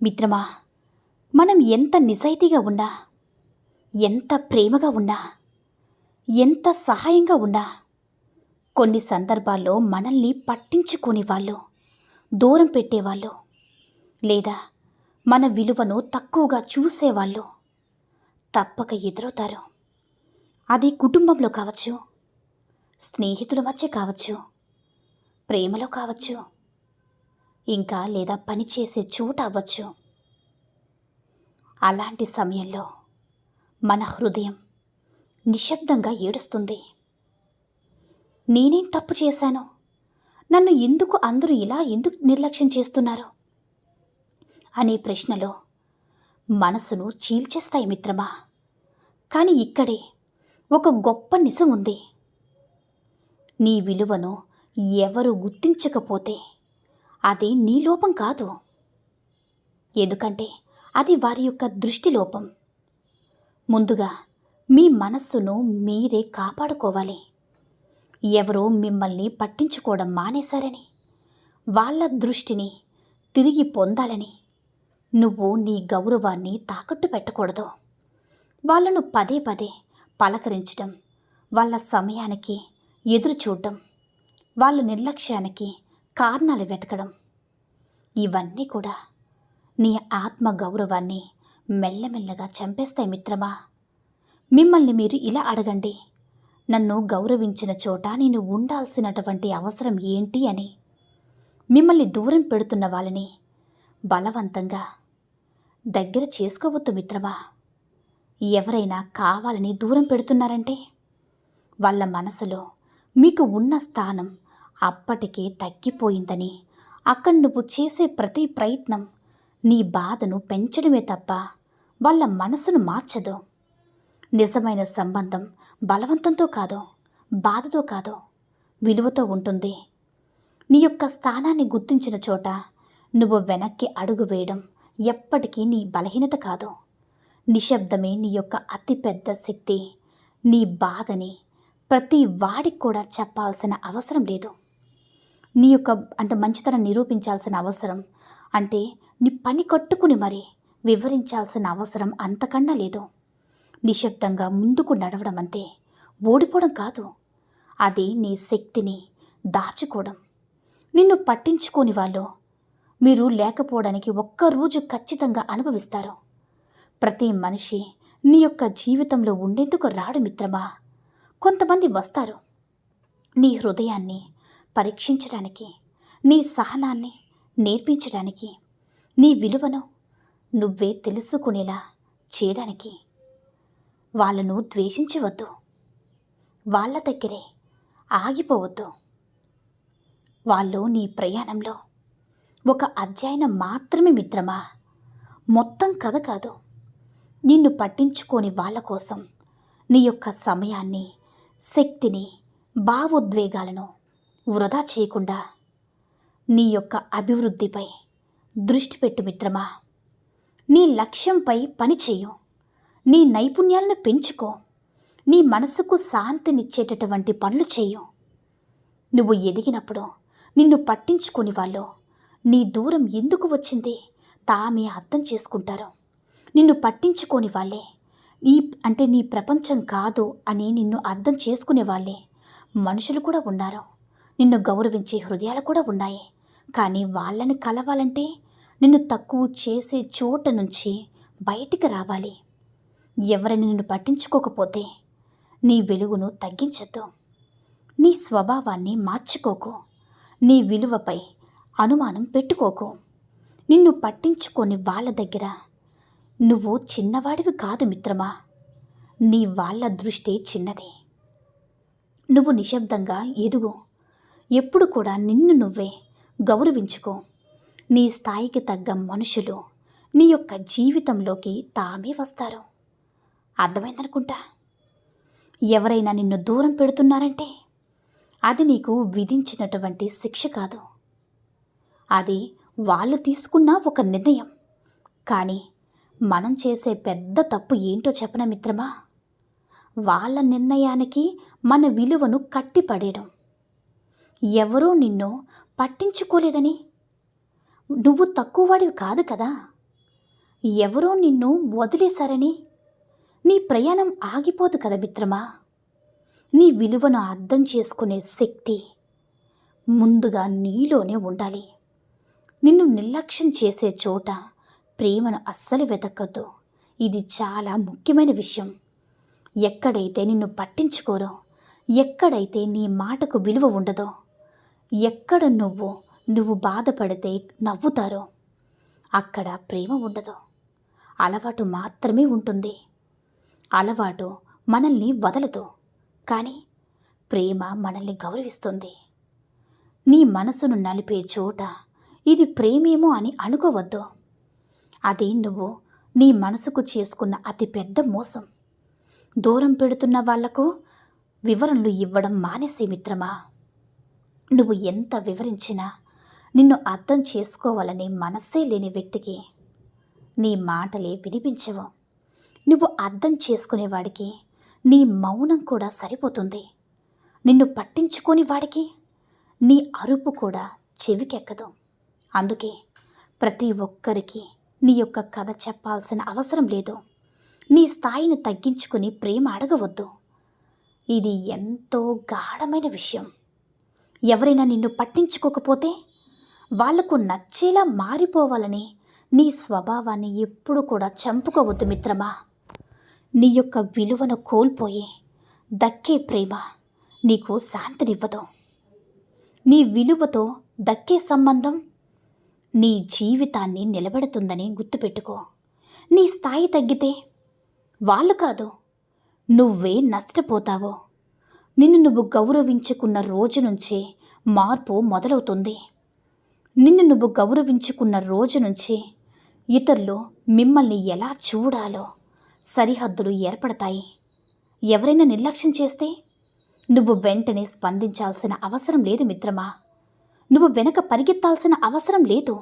మిత్రమా, మనం ఎంత నిజాయితీగా ఉన్నా, ఎంత ప్రేమగా ఉన్నా, ఎంత సహాయంగా ఉన్నా, కొన్ని సందర్భాల్లో మనల్ని పట్టించుకోని వాళ్ళు, దూరం పెట్టేవాళ్ళు, లేదా మన విలువను తక్కువగా చూసేవాళ్ళు తప్పక ఎదురవుతారు. అది కుటుంబంలో కావచ్చు, స్నేహితుల మధ్య కావచ్చు, ప్రేమలో కావచ్చు, ఇంకా లేదా పనిచేసే చోట అవ్వచ్చు. అలాంటి సమయంలో మన హృదయం నిశ్శబ్దంగా ఏడుస్తుంది. నేనేం తప్పు చేశాను? నన్ను ఎందుకు అందరూ ఎందుకు నిర్లక్ష్యం చేస్తున్నారు అనే ప్రశ్నలో మనసును చీల్చేస్తాయి మిత్రమా. కానీ ఇక్కడే ఒక గొప్ప నిజం ఉంది. నీ విలువను ఎవరు గుర్తించకపోతే అది నీ లోపం కాదు. ఎందుకంటే అది వారి యొక్క దృష్టి లోపం. ముందుగా మీ మనస్సును మీరే కాపాడుకోవాలి. ఎవరో మిమ్మల్ని పట్టించుకోవడం మానేశారని, వాళ్ళ దృష్టిని తిరిగి పొందాలని నువ్వు నీ గౌరవాన్ని తాకట్టు పెట్టకూడదు. వాళ్ళను పదే పదే పలకరించడం, వాళ్ళ సమయానికి ఎదురు చూడడం, వాళ్ళ నిర్లక్ష్యానికి కారణాలు వెతకడం, ఇవన్నీ కూడా నీ ఆత్మ గౌరవాన్ని మెల్లమెల్లగా చంపేస్తాయి మిత్రమా. మిమ్మల్ని మీరు ఇలా అడగండి, నన్ను గౌరవించిన చోట నేను ఉండాల్సినటువంటి అవసరం ఏంటి అని. మిమ్మల్ని దూరం పెడుతున్న వాళ్ళని బలవంతంగా దగ్గర చేసుకోవద్దు మిత్రమా. ఎవరైనా కావాలని దూరం పెడుతున్నారంటే వాళ్ళ మనసులో మీకు ఉన్న స్థానం అప్పటికే తగ్గిపోయిందని, అక్కడ నువ్వు చేసే ప్రతి ప్రయత్నం నీ బాధను పెంచడమే తప్ప వాళ్ళ మనసును మార్చదు. నిజమైన సంబంధం బలవంతంతో కాదు, బాధతో కాదు, విలువతో ఉంటుంది. నీ యొక్క స్థానాన్ని గుర్తించిన చోట నువ్వు వెనక్కి అడుగు వేయడం ఎప్పటికీ నీ బలహీనత కాదు. నిశ్శబ్దమే నీ యొక్క అతిపెద్ద శక్తి. నీ బాధని ప్రతి వాడికి కూడా చెప్పాల్సిన అవసరం లేదు. నీ యొక్క మంచితనం నిరూపించాల్సిన అవసరం, నీ పని కట్టుకుని మరి వివరించాల్సిన అవసరం అంతకన్నా లేదు. నిశ్శబ్దంగా ముందుకు నడవడం అంటే ఓడిపోవడం కాదు, అది నీ శక్తిని దాచుకోవడం. నిన్ను పట్టించుకోని వాళ్ళు మీరు లేకపోవడానికి ఒక్కరోజు ఖచ్చితంగా అనుభవిస్తారు. ప్రతి మనిషి నీ యొక్క జీవితంలో ఉండేందుకు రాడు మిత్రమా. కొంతమంది వస్తారు నీ హృదయాన్ని పరీక్షించడానికి, నీ సహనాన్ని నేర్పించడానికి, నీ విలువను నువ్వే తెలుసుకునేలా చేయడానికి. వాళ్ళను ద్వేషించవద్దు, వాళ్ళ దగ్గరే ఆగిపోవద్దు. వాళ్ళు నీ ప్రయాణంలో ఒక అధ్యాయం మాత్రమే మిత్రమా, మొత్తం కథ కాదు. నిన్ను పట్టించుకోని వాళ్ళ కోసం నీ యొక్క సమయాన్ని, శక్తిని, భావోద్వేగాలను వృధా చేయకుండా నీ యొక్క అభివృద్ధిపై దృష్టి పెట్టు మిత్రమా. నీ లక్ష్యంపై పనిచేయు, నీ నైపుణ్యాలను పెంచుకో, నీ మనసుకు శాంతినిచ్చేటటువంటి పనులు చేయు. నువ్వు ఎదిగినప్పుడు నిన్ను పట్టించుకొని వాళ్ళు నీ దూరం ఎందుకు వచ్చింది తామే అర్థం చేసుకుంటారు. నిన్ను పట్టించుకోని వాళ్ళే నీ ప్రపంచం కాదు అని నిన్ను అర్థం చేసుకునే వాళ్ళే మనుషులు కూడా ఉన్నారు. నిన్ను గౌరవించే హృదయాలు కూడా ఉన్నాయి. కానీ వాళ్ళని కలవాలంటే నిన్ను తక్కువ చేసే చోట నుంచి బయటికి రావాలి. ఎవరైనా నిన్ను పట్టించుకోకపోతే నీ వెలుగును తగ్గించద్దు, నీ స్వభావాన్ని మార్చుకోకు, నీ విలువపై అనుమానం పెట్టుకోకు. నిన్ను పట్టించుకొని వాళ్ళ దగ్గర నువ్వు చిన్నవాడివి కాదు మిత్రమా. నీ వాళ్ళ దృష్టి చిన్నది. నువ్వు నిశ్శబ్దంగా ఎదుగు. ఎప్పుడు కూడా నిన్ను నువ్వే గౌరవించుకో. నీ స్థాయికి తగ్గ మనుషులు నీ యొక్క జీవితంలోకి తామే వస్తారు. అర్థమైందనుకుంటా. ఎవరైనా నిన్ను దూరం పెడుతున్నారంటే అది నీకు విధించినటువంటి శిక్ష కాదు, అది వాళ్ళు తీసుకున్న ఒక నిర్ణయం. కానీ మనం చేసే పెద్ద తప్పు ఏంటో చెప్పనా మిత్రమా, వాళ్ళ నిర్ణయానికి మన విలువను కట్టిపడేయడం. ఎవరో నిన్ను పట్టించుకోలేదని నువ్వు తక్కువవాడివి కాదు కదా. ఎవరో నిన్ను వదిలేశారని నీ ప్రయాణం ఆగిపోదు కదా మిత్రమా. నీ విలువను అర్థం చేసుకునే శక్తి ముందుగా నీలోనే ఉండాలి. నిన్ను నిర్లక్ష్యం చేసే చోట ప్రేమను అస్సలు వెతకద్దు. ఇది చాలా ముఖ్యమైన విషయం. ఎక్కడైతే నిన్ను పట్టించుకోరో, ఎక్కడైతే నీ మాటకు విలువ ఉండదో, ఎక్కడ నువ్వు బాధపడితే నవ్వుతారో అక్కడ ప్రేమ ఉండదు. అలవాటు మాత్రమే ఉంటుంది. అలవాటు మనల్ని వదలదు, కానీ ప్రేమ మనల్ని గౌరవిస్తుంది. నీ మనసును నలిపే చోట ఇది ప్రేమేమో అని అనుకోవద్దు. అది నువ్వు నీ మనసుకు చేసుకున్న అతిపెద్ద మోసం. దూరం పెడుతున్న వాళ్లకు వివరణలు ఇవ్వడం మానేసే మిత్రమా. నువ్వు ఎంత వివరించినా నిన్ను అర్థం చేసుకోవాలనే మనస్సే లేని వ్యక్తికి నీ మాటలే వినిపించవు. నువ్వు అర్థం చేసుకునేవాడికి నీ మౌనం కూడా సరిపోతుంది. నిన్ను పట్టించుకోని వాడికి నీ అరుపు కూడా చెవికెక్కదు. అందుకే ప్రతి ఒక్కరికి నీ యొక్క కథ చెప్పాల్సిన అవసరం లేదు. నీ స్థాయిని తగ్గించుకుని ప్రేమ అడగవద్దు. ఇది ఎంతో గాఢమైన విషయం. ఎవరైనా నిన్ను పట్టించుకోకపోతే వాళ్లకు నచ్చేలా మారిపోవాలని నీ స్వభావాన్ని ఎప్పుడు కూడా చంపుకోవద్దు మిత్రమా. నీ యొక్క విలువను కోల్పోయి దక్కే ప్రేమ నీకు శాంతినివ్వదు. నీ విలువతో దక్కే సంబంధం నీ జీవితాన్ని నిలబెడుతుందని గుర్తుపెట్టుకో. నీ స్థాయి తగ్గితే వాళ్ళు కాదు, నువ్వే నష్టపోతావో. నిన్ను నువ్వు గౌరవించుకున్న రోజు నుంచే మార్పు మొదలవుతుంది. నిన్ను నువ్వు గౌరవించుకున్న రోజు నుంచే ఇతరులు మిమ్మల్ని ఎలా చూడాలో సరిహద్దులు ఏర్పడతాయి. ఎవరైనా నిర్లక్ష్యం చేస్తే నువ్వు వెంటనే స్పందించాల్సిన అవసరం లేదు మిత్రమా. నువ్వు వెనక పరిగెత్తాల్సిన అవసరం లేదు.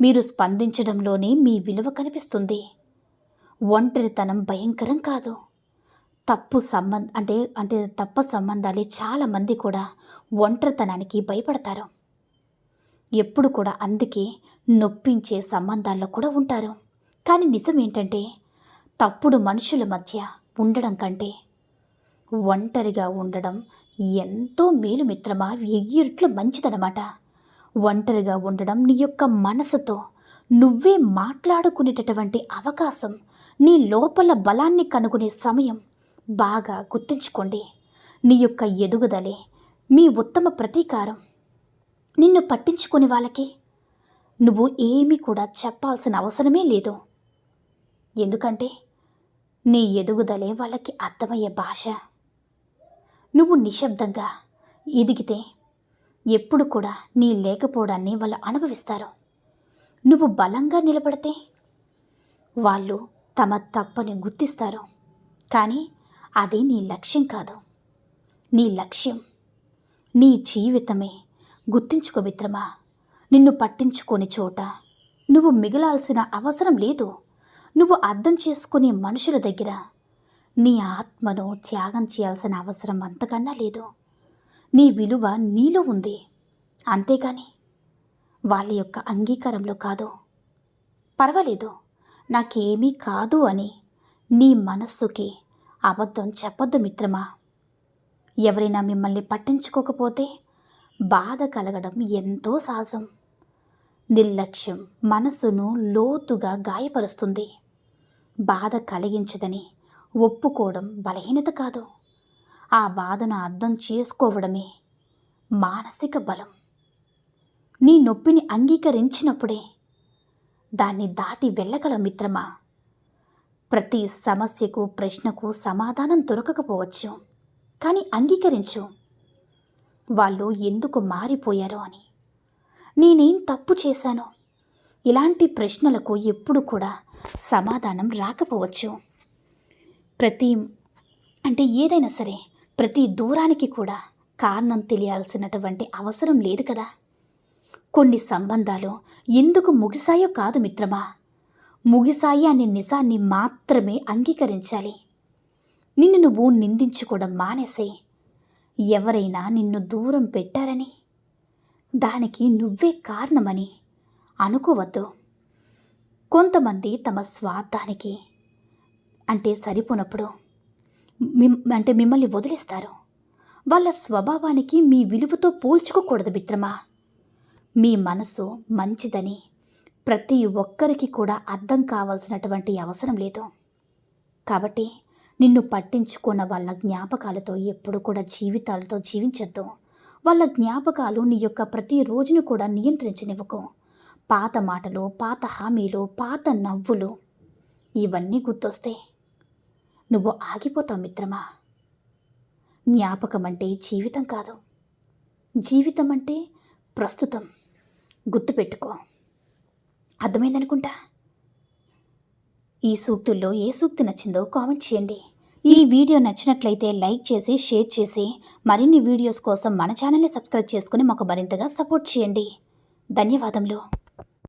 మీరు స్పందించడంలోనే మీ విలువ కనిపిస్తుంది. ఒంటరితనం భయంకరం కాదు. తప్పు సంబంధాలే చాలామంది కూడా ఒంటరితనానికి భయపడతారు. ఎప్పుడు కూడా అందుకే నొప్పించే సంబంధాల్లో కూడా ఉంటారు. కానీ నిజం ఏంటంటే తప్పుడు మనుషుల మధ్య ఉండడం కంటే ఒంటరిగా ఉండడం ఎంతో మేలు మిత్రమా. 1000 రెట్లు మంచిదనమాట. ఒంటరిగా ఉండడం నీ యొక్క మనసుతో నువ్వే మాట్లాడుకునేటటువంటి అవకాశం, నీ లోపల బలాన్ని కనుగొనే సమయం. బాగా గుర్తుంచుకోండి. నీ యొక్క ఎదుగుదలే మీ ఉత్తమ ప్రతీకారం. నిన్ను పట్టించుకునే వాళ్ళకి నువ్వు ఏమీ కూడా చెప్పాల్సిన అవసరమే లేదు. ఎందుకంటే నీ ఎదుగుదలే వాళ్ళకి అర్థమయ్యే భాష. నువ్వు నిశ్శబ్దంగా ఎదిగితే ఎప్పుడు కూడా నీ లేకపోవడాన్ని వాళ్ళు అనుభవిస్తారు. నువ్వు బలంగా నిలబడితే వాళ్ళు తమ తప్పని గుర్తిస్తారు. కానీ అది నీ లక్ష్యం కాదు. నీ లక్ష్యం నీ జీవితమే. గుర్తించుకో మిత్రమా. నిన్ను పట్టించుకోని చోట నువ్వు మిగలాల్సిన అవసరం లేదు. నువ్వు అర్థం చేసుకునే మనుషుల దగ్గర నీ ఆత్మను త్యాగం చేయాల్సిన అవసరం అంతకన్నా లేదు. నీ విలువ నీలో ఉంది, అంతేగాని వాళ్ళ యొక్క అంగీకారంలో కాదు. పర్వాలేదు, నాకేమీ కాదు అని నీ మనస్సుకి అబద్ధం చెప్పొద్దు మిత్రమా. ఎవరైనా మిమ్మల్ని పట్టించుకోకపోతే బాధ కలగడం ఎంతో సహజం. నిర్లక్ష్యం మనసును లోతుగా గాయపరుస్తుంది. బాధ కలిగించదని ఒప్పుకోవడం బలహీనత కాదు. ఆ బాధను అర్థం చేసుకోవడమే మానసిక బలం. నీ నొప్పిని అంగీకరించినప్పుడే దాన్ని దాటి వెళ్ళగల మిత్రమా. ప్రతి సమస్యకు ప్రశ్నకు సమాధానం దొరకకపోవచ్చు, కానీ అంగీకరించు. వాళ్ళు ఎందుకు మారిపోయారో అని, నేనేం తప్పు చేశానో, ఇలాంటి ప్రశ్నలకు ఎప్పుడు కూడా సమాధానం రాకపోవచ్చు. ఏదైనా సరే ప్రతి దూరానికి కూడా కారణం తెలియాల్సినటువంటి అవసరం లేదు కదా. కొన్ని సంబంధాలు ఎందుకు ముగిసాయో కాదు మిత్రమా, ముగిసాయి అనే నిజాన్ని మాత్రమే అంగీకరించాలి. నిన్ను నువ్వు నిందించుకోవడం మానేసే. ఎవరైనా నిన్ను దూరం పెట్టారని దానికి నువ్వే కారణమని అనుకోవద్దు. కొంతమంది తమ స్వార్థానికి అంటే సరిపోనప్పుడు మిమ్మల్ని వదిలేస్తారు. వాళ్ళ స్వభావానికి మీ విలువతో పోల్చుకోకూడదు మిత్రమా. మీ మనసు మంచిదని ప్రతి ఒక్కరికి కూడా అర్థం కావాల్సినటువంటి అవసరం లేదు. కాబట్టి నిన్ను పట్టించుకున్న వాళ్ళ జ్ఞాపకాలతో ఎప్పుడు కూడా జీవితాలతో జీవించొద్దు. వాళ్ళ జ్ఞాపకాలు నీ యొక్క ప్రతి రోజును కూడా నియంత్రించనివ్వకు. పాత మాటలు, పాత హామీలు, పాత నవ్వులు ఇవన్నీ గుర్తొస్తే నువ్వు ఆగిపోతావు మిత్రమా. జ్ఞాపకం అంటే జీవితం కాదు, జీవితం అంటే ప్రస్తుతం. గుర్తుపెట్టుకో. అర్థమైందనుకుంటా. ఈ సూక్తుల్లో ఏ సూక్తి నచ్చిందో కామెంట్ చేయండి. ఈ వీడియో నచ్చినట్లయితే లైక్ చేసి షేర్ చేసి మరిన్ని వీడియోస్ కోసం మన ఛానల్ని సబ్స్క్రైబ్ చేసుకుని మాకు మరింతగా సపోర్ట్ చేయండి. ధన్యవాదములు.